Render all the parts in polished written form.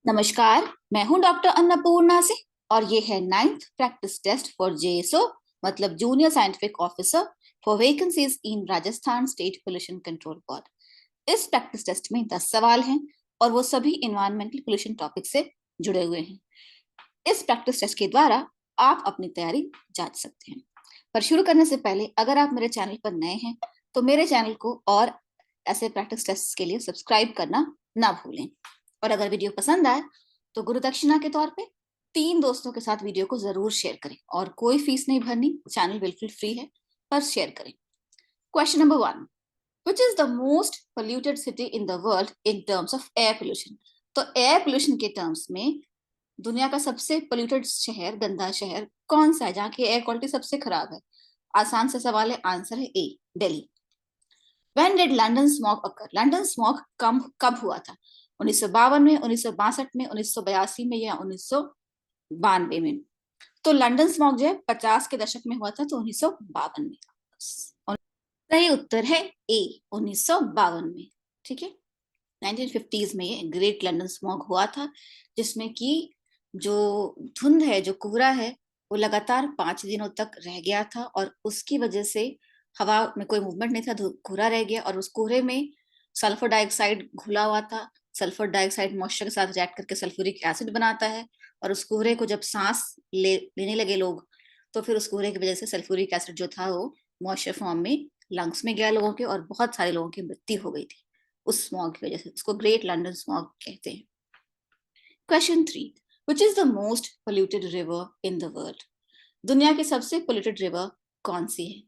नमस्कार। मैं हूं डॉक्टर अन्नपूर्णा से और ये है 9th practice test for JSO मतलब junior scientific officer for vacancies in Rajasthan state pollution control board. इस प्रैक्टिस टेस्ट में 10 सवाल हैं और वो सभी इन्वायरमेंटल पोल्यूशन टॉपिक से जुड़े हुए हैं। इस प्रैक्टिस टेस्ट के द्वारा आप अपनी तैयारी जांच सकते हैं। पर शुरू करने से पहले अगर आप मेरे चैनल पर नए हैं तो मेरे चैनल को और ऐसे प्रैक्टिस टेस्ट के लिए सब्सक्राइब करना ना भूलें। और अगर वीडियो पसंद आए तो गुरु दक्षिणा के तौर पे 3 दोस्तों के साथ वीडियो को जरूर शेयर करें और कोई फीस नहीं भरनी, चैनल बिल्कुल फ्री है, पर शेयर करें। Question number 1, which is the most polluted city in the world in terms of air pollution. तो एयर पोल्यूशन के टर्म्स में दुनिया का सबसे पोल्यूटेड शहर, गंदा शहर कौन सा है जहाँ की एयर क्वालिटी सबसे खराब है? आसान से सवाल है, आंसर है A, Delhi. When did London smog occur? London smog कब हुआ था? 1952 में, 1962 में, 1982 में या 1992 में? तो लंदन स्मॉग जो है 50 के दशक में हुआ था, तो 1952 में। सही उत्तर है ए, 1952 में। ठीक है, 1950s में ये ग्रेट लंदन स्मॉग हुआ था, जिसमें कि जो धुंध है, जो कोहरा है, वो लगातार 5 दिनों तक रह गया था और उसकी वजह से हवा में कोई मूवमेंट नहीं था, कोहरा रह गया और उस कोहरे में सल्फर डाइऑक्साइड घुला हुआ था। सल्फर डाइऑक्साइड मॉइस्चर के साथ रिएक्ट करके सल्फ्यूरिक एसिड बनाता है और उस कोहरे को जब सांस लेने लगे लोग, तो फिर उस कोहरे की वजह से सल्फ्यूरिक एसिड जो था वो मॉइस्चर फॉर्म में लंग्स में गया लोगों के, और बहुत सारे लोगों की मृत्यु हो गई थी उस स्मॉग की वजह से। उसको ग्रेट लंदन स्मॉग कहते हैं। Question 3, which is the most polluted river in the world. दुनिया की सबसे पोल्यूटेड रिवर कौन सी है?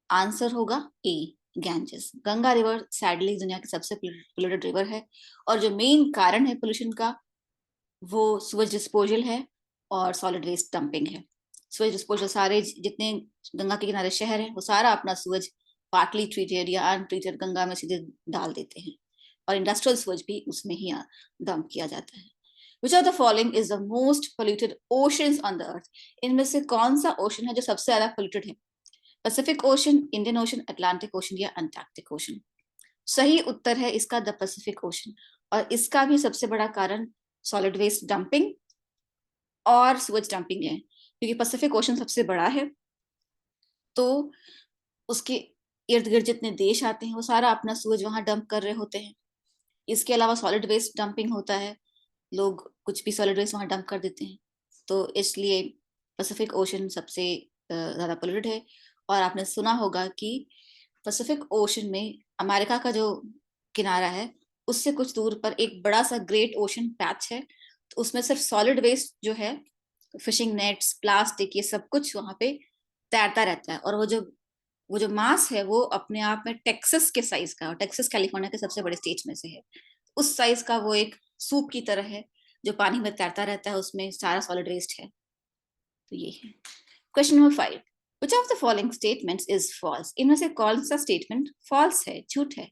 आंसर होगा ए, गैंजेस। गंगा रिवर सैडली दुनिया की सबसे पोल्यूटेड रिवर है और जो मेन कारण है पोल्यूशन का वो सुवेज डिस्पोजल है और सॉलिड वेस्ट डंपिंग है। सुवेज डिस्पोजल, सारे जितने गंगा के किनारे शहर है वो सारा अपना सुवेज पार्टली ट्रीटेड या अनट्रीटेड गंगा में सीधे डाल देते हैं और इंडस्ट्रियल सुवेज भी उसमें ही डंप किया जाता है। विच of the following is the most polluted oceans on the earth. इनमें से कौन सा ओशन है जो सबसे ज्यादा पोल्यूटेड है? Pacific ocean, Indian ocean, Atlantic ocean या अंटार्कटिक ओशन? सही उत्तर है इसका द पैसिफिक ओशन, और इसका भी सबसे बड़ा कारण सॉलिड वेस्ट डंपिंग और सुवेज डंपिंग है, क्योंकि पैसिफिक ओशन सबसे बड़ा है तो उसके इर्द गिर्द जितने देश आते हैं वो सारा अपना सुवेज वहां डंप कर रहे होते हैं। इसके अलावा सॉलिड वेस्ट डंपिंग होता है, लोग कुछ भी सॉलिड वेस्ट वहां डंप कर देते हैं, तो इसलिए पैसिफिक ओशन सबसे ज्यादा पोल्यूटेड है। और आपने सुना होगा कि पैसिफिक ओशन में अमेरिका का जो किनारा है उससे कुछ दूर पर एक बड़ा सा ग्रेट ओशन पैच है, तो उसमें सिर्फ सॉलिड वेस्ट जो है, फिशिंग नेट्स, प्लास्टिक, ये सब कुछ वहां पे तैरता रहता है। और वो जो मास है वो अपने आप में टेक्सास के साइज का, और टेक्सास कैलिफोर्निया के सबसे बड़े स्टेट में से है, उस साइज का वो एक सूप की तरह है जो पानी में तैरता रहता है, उसमें सारा सॉलिड वेस्ट है। तो ये है। Question number 5, which of the following statements is false. इनमें से कौन सा स्टेटमेंट फॉल्स है, झूठ है?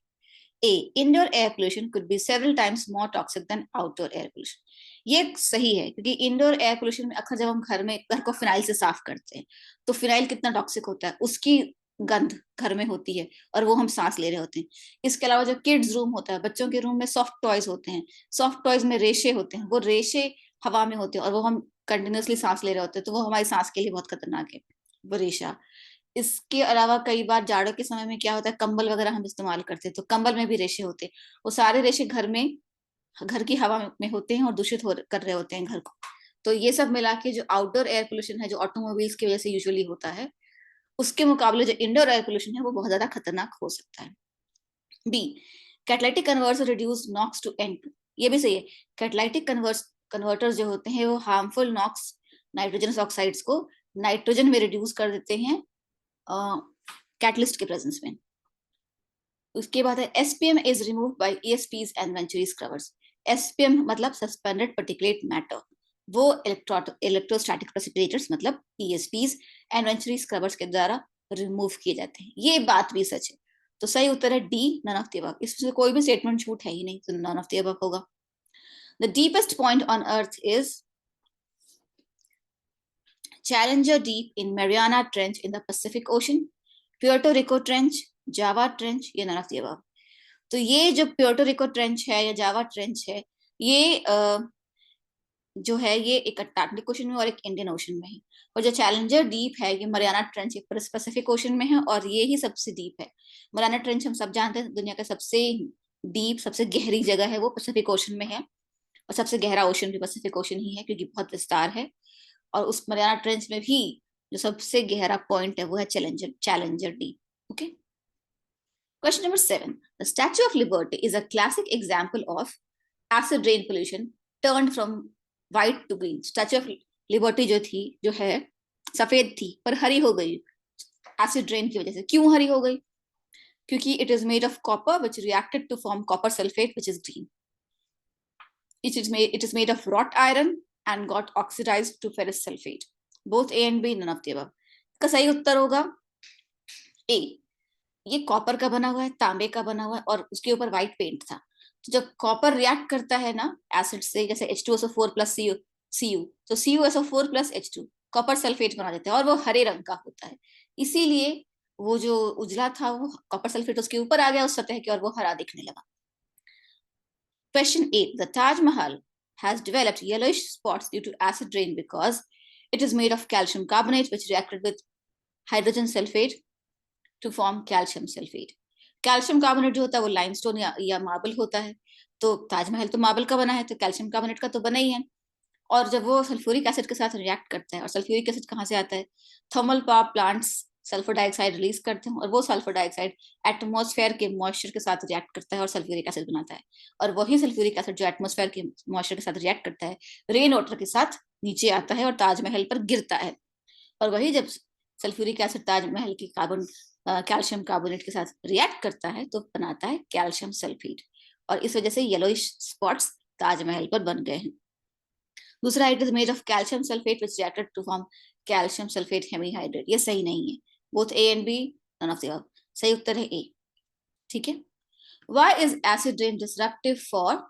A, indoor air pollution could be several times more toxic than outdoor air pollution. ये सही है, क्योंकि इंडोर एयर पोल्यूशन में अक्सर जब हम घर को फिनाइल से साफ करते हैं तो फिनाइल कितना टॉक्सिक होता है, उसकी गंध घर में होती है और वो हम सांस ले रहे होते हैं। इसके अलावा जो किड्स रूम होता है, बच्चों के रूम में सॉफ्ट टॉयज होते हैं, सॉफ्ट टॉयज में रेशे होते हैं, वो रेशे हवा में होते हैं और वो हम कंटिन्यूसली सांस ले रहे होते हैं, तो वो हमारी सांस के लिए बहुत खतरनाक है, वो रेशा। इसके अलावा कई बार जाड़ों के समय में क्या होता है, कंबल वगैरह हम इस्तेमाल करते हैं तो कंबल में भी रेशे होते हैं, वो सारे रेशे घर की हवा में होते हैं और दूषित कर रहे होते हैं घर को। तो ये सब मिला के जो आउटडोर एयर पोल्यूशन है, जो ऑटोमोबाइल्स की वजह से यूजुअली होता है, उसके मुकाबले जो इंडोर एयर पोल्यूशन है वो बहुत ज्यादा खतरनाक हो सकता है। B, catalytic converter reduce NOx to N. ये भी सही है। कैटालिटिक कन्वर्टर्स जो होते हैं वो हार्मफुल नॉक्स, नाइट्रोजन ऑक्साइड्स को नाइट्रोजन में रिड्यूस कर देते हैं कैटलिस्ट के प्रेजेंस में। उसके बाद है SPM is remove by ESPs and venturi scrubbers. SPM मतलब सस्पेंडेड पार्टिकुलेट मैटर, वो इलेक्ट्रोस्टैटिक प्रेसिपिटेटर्स मतलब ईएसपीज एंड वेंचुरी स्क्रबर्स के द्वारा रिमूव किए जाते हैं। ये बात भी सच है, तो सही उत्तर है D, none of the above. इसमें कोई भी स्टेटमेंट झूठ है ही नहीं, तो नन ऑफ द अबव होगा। The deepest point on earth is Challenger Deep in Mariana Trench in the Pacific Ocean, Puerto Rico Trench, Java Trench या none of the above। तो ये जो प्योर्टो रिको ट्रेंच है या जावा ट्रेंच है, ये जो है ये एक अंटार्कटिक ओशन में और एक इंडियन ओशन में है। और जो चैलेंजर डीप है ये मरियाना ट्रेंच एक पैसिफिक ओशन में है और ये ही सबसे डीप है। मरियाना ट्रेंच हम सब जानते हैं दुनिया का सबसे डीप सबसे गहरी जगह है वो पैसिफिक ओशन में है। और सबसे गहरा ओशन भी पैसिफिक ओशन ही है क्योंकि बहुत विस्तार है। और उस मरियाना ट्रेंच में भी जो सबसे गहरा पॉइंट है वो है Challenger Deep. Okay, question number 7, the Statue of Liberty is a classic example of acid rain pollution turn from white to green. Statue of Liberty जो थी जो है सफेद थी पर हरी हो गई एसिड रेन की वजह से। क्यों हरी हो गई? क्योंकि it is made of copper which reacted to form copper sulphate which is green. It is made of wrought iron and got oxidized to ferrous sulfate. Both A and B, none of the above. का सही उत्तर होगा ए। ये copper का बना हुआ है, तांबे का बना हुआ है और उसके ऊपर व्हाइट पेंट था। तो जब कॉपर रिएक्ट करता है ना एसिड से, जैसे H2SO4 प्लस Cu, तो CuSO4 plus H2 copper sulphate बना देते हैं और वो हरे रंग का होता है। इसीलिए वो जो उजला था वो कॉपर सल्फेट उसके ऊपर आ गया उस सतह के और वो हरा दिखने लगा। Question 8. The Taj Mahal has developed yellowish spots due to acid rain because it is made of calcium carbonate which reacted with hydrogen sulfate to form calcium sulfate. Calcium carbonate जो होता है वो लाइमस्टोन या marble होता है। तो ताजमहल तो marble का बना है तो कैल्शियम कार्बोनेट का तो बना ही है। और जब वो सल्फ्यूरिक एसिड के साथ रिएक्ट करता है, और सल्फ्यूरिक एसिड कहाँ से आता है? Thermal power plants sulphur dioxide release करते हैं और वो सल्फर डाइऑक्साइड एटमॉस्फेयर के मॉइस्चर के साथ रिएक्ट करता है और सल्फ्यूरिक एसिड बनाता है। और वही सल्फ्यूरिक एसिड जो एटमॉस्फेयर के मॉइस्चर के साथ रिएक्ट करता है रेन वाटर के साथ नीचे आता है और ताजमहल पर गिरता है। और वही जब सल्फ्यूरिक एसिड ताजमहल की कैल्शियम कार्बोनेट के साथ रिएक्ट करता है तो बनाता है कैल्शियम सल्फेट और इस वजह से येलोइश स्पॉट्स ताजमहल पर बन गए हैं। दूसरा, it is made of calcium sulphate which reacted to form calcium sulphate hemihydrate. ये सही नहीं है। Both A and B, none of the above. सही उत्तर है ए। ठीक है। Why is acid rain disruptive for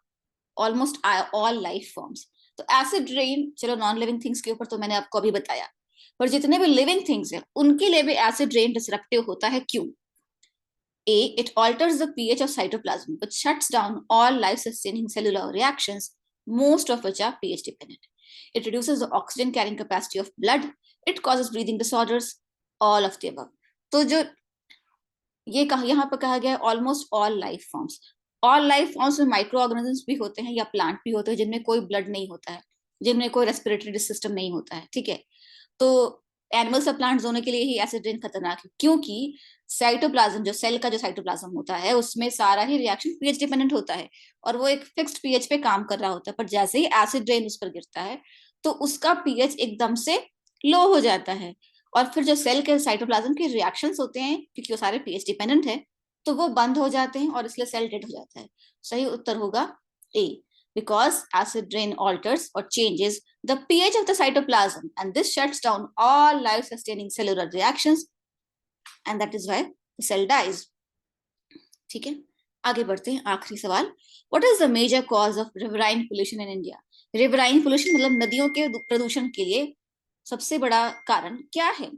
almost all life forms? तो एसिड रेन, चलो नॉन लिविंग थिंग्स के ऊपर तो मैंने आपको अभी बताया, पर जितने भी लिविंग थिंग्स हैं उनके लिए भी एसिड रेन डिसरप्टिव होता है। क्यों? A, it alters the pH of cytoplasm, which shuts down all life-sustaining cellular reactions, most of which are pH dependent. It reduces the oxygen carrying capacity of blood. It causes breathing disorders, all of the above. तो जो ये यहाँ पर कहा गया है almost all life forms. All life forms में micro organisms भी होते हैं या प्लांट भी होते हैं जिनमें कोई ब्लड नहीं होता है, जिनमें कोई रेस्पिरेटरी सिस्टम नहीं होता है। ठीक है। तो एनिमल्स और प्लांट्स दोनों के लिए ही एसिड रेन खतरनाक है क्योंकि साइटोप्लाज्म, जो सेल का जो साइटोप्लाज्म होता है उसमें सारा ही रिएक्शन पीएच डिपेंडेंट होता है और वो एक फिक्स्ड पीएच पे काम कर रहा होता है। पर जैसे ही एसिड रेन उस पर गिरता है तो उसका पीएच एकदम से लो हो जाता है और फिर जो सेल के साइटोप्लाज्म के रिएक्शंस होते हैं क्योंकि वो सारे पीएच डिपेंडेंट है तो वो बंद हो जाते हैं और इसलिए सेल डेड हो जाता है। सही उत्तर होगा ए, because acid rain alters or changes the pH of the cytoplasm and this shuts down all life-sustaining cellular reactions and that is why the cell dies. ठीक है, आगे बढ़ते हैं। आखिरी सवाल, what is the major cause of riverine pollution in India? Riverine pollution मतलब नदियों के प्रदूषण के लिए सबसे बड़ा कारण क्या है?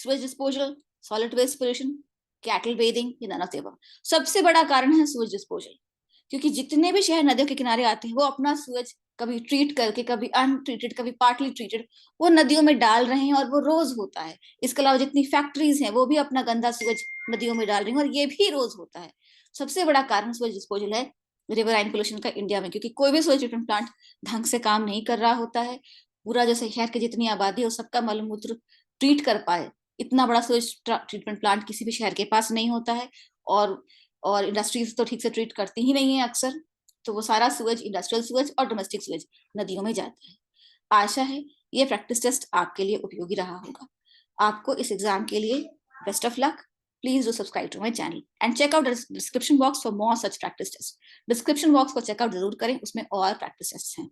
Sewage disposal, solid waste pollution, cattle bathing, none of the above. सबसे बड़ा कारण है sewage disposal क्योंकि जितने भी शहर नदियों के किनारे आते हैं वो अपना सूरज कभी ट्रीट करके, कभी अनट्रीटेड, कभी पार्टली ट्रीटेड वो नदियों में डाल रहे हैं और वो रोज होता है। इसके अलावा जितनी फैक्ट्रीज हैं वो भी अपना गंदा सूरज नदियों में डाल रही हैं और ये भी रोज होता है। सबसे बड़ा कारण सूरज डिस्पोजल है रिवराइन पोल्यूशन का इंडिया में, क्योंकि कोई भी सूरज ट्रीटमेंट प्लांट ढंग से काम नहीं कर रहा होता है। पूरा जो शहर की जितनी आबादी है सबका मलमूत्र ट्रीट कर पाए इतना बड़ा सूरज ट्रीटमेंट प्लांट किसी भी शहर के पास नहीं होता है। और इंडस्ट्रीज तो ठीक से ट्रीट करती ही नहीं है अक्सर, तो वो सारा सूरज, इंडस्ट्रियल सूरज और डोमेस्टिक सूरज नदियों में जाता है। आशा है ये प्रैक्टिस टेस्ट आपके लिए उपयोगी रहा होगा। आपको इस एग्जाम के लिए best of luck. Please do subscribe to my channel and check out description box for more such practice test. Description box को चेकआउट जरूर करें, उसमें और प्रैक्टिस टेस्ट हैं।